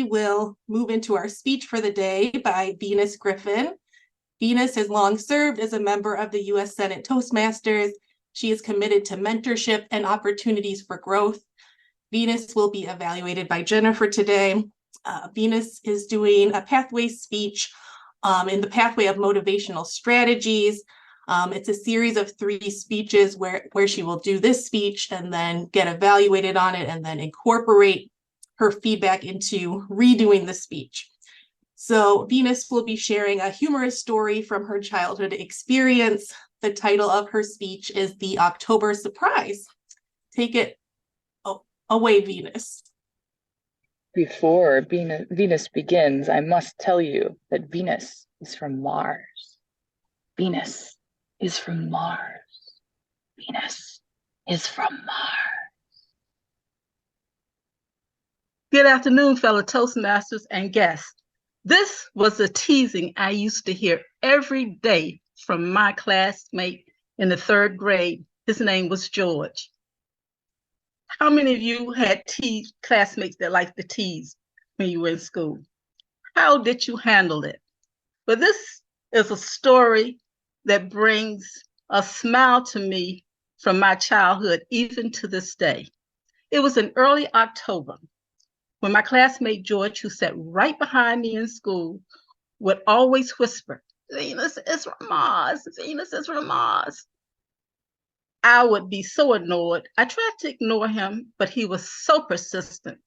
will move into our speech for the day by Venus Griffin. Venus has long served as a member of the U.S. Senate Toastmasters. She is committed to mentorship and opportunities for growth. Venus will be evaluated by Jennifer today. Venus is doing a pathway speech in the pathway of motivational strategies. It's a series of 3 speeches where she will do this speech and then get evaluated on it and then incorporate her feedback into redoing the speech. So Venus will be sharing a humorous story from her childhood experience. The title of her speech is The October Surprise. Take it away, Venus. Before Venus begins, I must tell you that Venus is from Mars. Venus is from Mars. Venus is from Mars. Good afternoon, fellow Toastmasters and guests. This was the teasing I used to hear every day from my classmate in the 3rd grade. His name was George. How many of you had classmates that liked to tease when you were in school? How did you handle it? But this is a story that brings a smile to me from my childhood, even to this day. It was in early October when my classmate George, who sat right behind me in school, would always whisper, "Venus is from Mars, Venus is from Mars." I would be so annoyed. I tried to ignore him, but he was so persistent.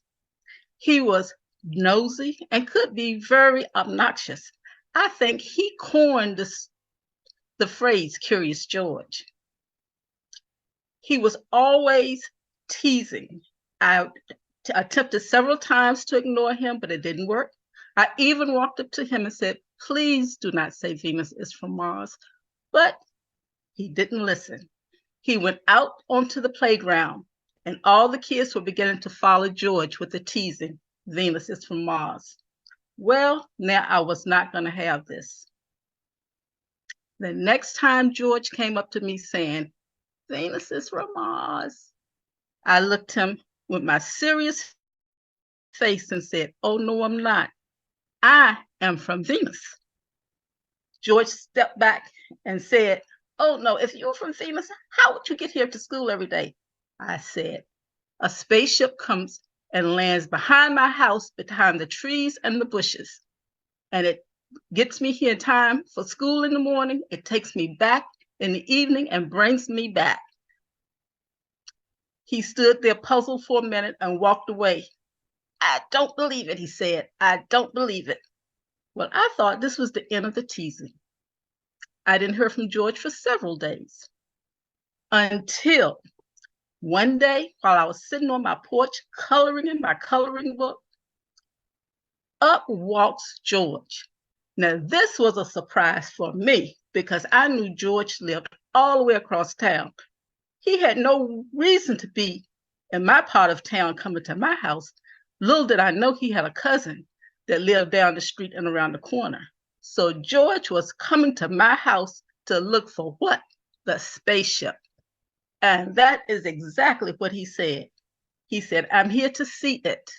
He was nosy and could be very obnoxious. I think he coined the phrase Curious George. He was always teasing. I attempted several times to ignore him, but it didn't work. I even walked up to him and said, "Please do not say Venus is from Mars." But he didn't listen. He went out onto the playground, and all the kids were beginning to follow George with the teasing, "Venus is from Mars." Well, now I was not going to have this. The next time George came up to me saying, "Venus is from Mars," I looked him with my serious face and said, "Oh, no, I'm not. I am from Venus." George stepped back and said, "Oh, no, if you're from Venus, how would you get here to school every day?" I said, "A spaceship comes and lands behind my house, behind the trees and the bushes. And it gets me here in time for school in the morning. It takes me back in the evening and brings me back." He stood there puzzled for a minute and walked away. "I don't believe it," he said. "I don't believe it." Well, I thought this was the end of the teasing. I didn't hear from George for several days until one day, while I was sitting on my porch coloring in my coloring book, up walks George. Now, this was a surprise for me because I knew George lived all the way across town. He had no reason to be in my part of town coming to my house. Little did I know he had a cousin that lived down the street and around the corner. So George was coming to my house to look for what? The spaceship. And that is exactly what he said. He said, "I'm here to see it."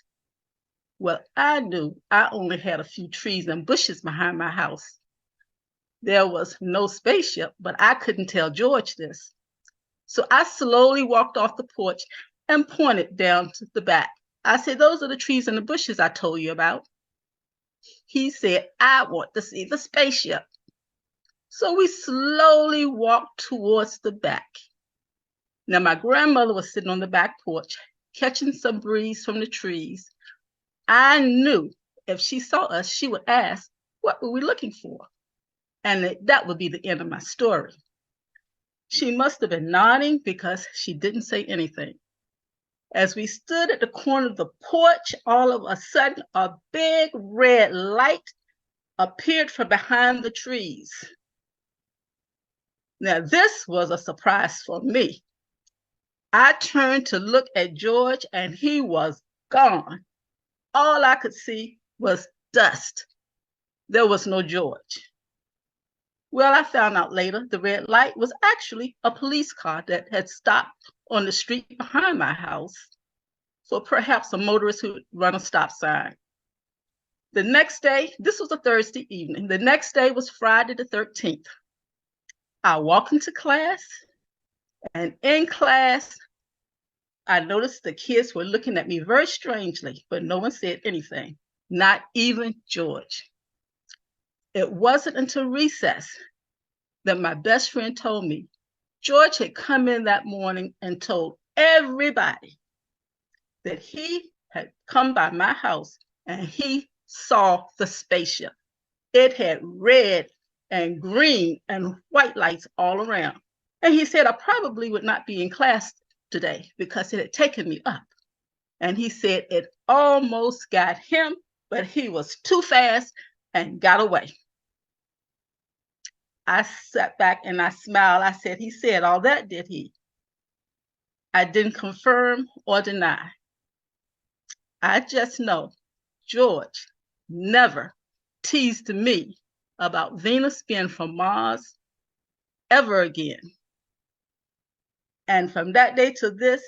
Well, I knew I only had a few trees and bushes behind my house. There was no spaceship, but I couldn't tell George this. So I slowly walked off the porch and pointed down to the back. I said, "Those are the trees and the bushes I told you about." He said, "I want to see the spaceship." So we slowly walked towards the back. Now, my grandmother was sitting on the back porch, catching some breeze from the trees. I knew if she saw us, she would ask, what were we looking for? And that would be the end of my story. She must have been nodding because she didn't say anything. As we stood at the corner of the porch, all of a sudden, a big red light appeared from behind the trees. Now, this was a surprise for me. I turned to look at George, and he was gone. All I could see was dust. There was no George. Well, I found out later the red light was actually a police car that had stopped on the street behind my house for perhaps a motorist who run a stop sign. The next day, this was a Thursday evening. The next day was Friday the 13th. I walked into class, and in class, I noticed the kids were looking at me very strangely, but no one said anything, not even George. It wasn't until recess that my best friend told me George had come in that morning and told everybody that he had come by my house and he saw the spaceship. It had red and green and white lights all around. And he said I probably would not be in class today because it had taken me up. And he said it almost got him, but he was too fast and got away. I sat back and I smiled. I said, he said all that, did he? I didn't confirm or deny. I just know George never teased me about Venus being from Mars ever again. And from that day to this,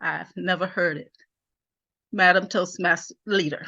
I've never heard it. Madam Toastmaster leader.